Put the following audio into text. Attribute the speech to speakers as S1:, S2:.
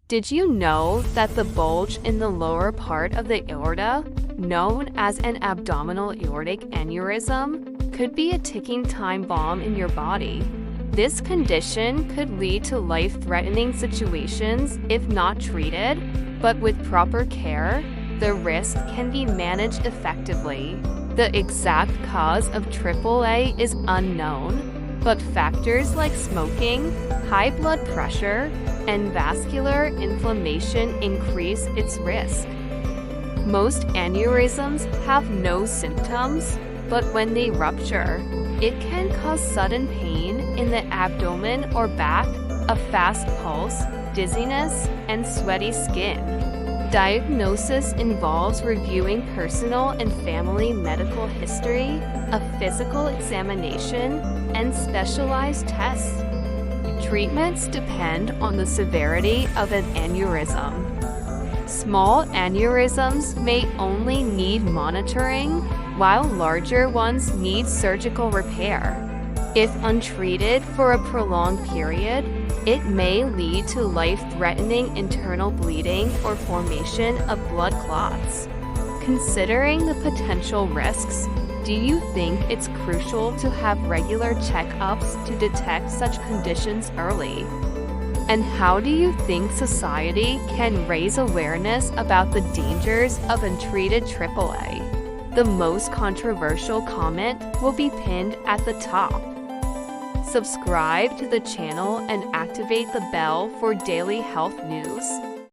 S1: Did you know that the bulge in the lower part of the aorta, known as an abdominal aortic aneurysm, could be a ticking time bomb in your body? This condition could lead to life-threatening situations if not treated, but with proper care, the risk can be managed effectively. The exact cause of AAA is unknown, but factors like smoking, high blood pressure, and vascular inflammation increase its risk. Most aneurysms have no symptoms, but when they rupture, it can cause sudden pain in the abdomen or back, a fast pulse, dizziness, and sweaty skin. Diagnosis involves reviewing personal and family medical history, a physical examination, and specialized tests. Treatments depend on the severity of an aneurysm. Small aneurysms may only need monitoring, while larger ones need surgical repair. If untreated for a prolonged period, it may lead to life-threatening internal bleeding or formation of blood clots. Considering the potential risks, do you think it's crucial to have regular checkups to detect such conditions early? And how do you think society can raise awareness about the dangers of untreated AAA? The most controversial comment will be pinned at the top. Subscribe to the channel and activate the bell for daily health news.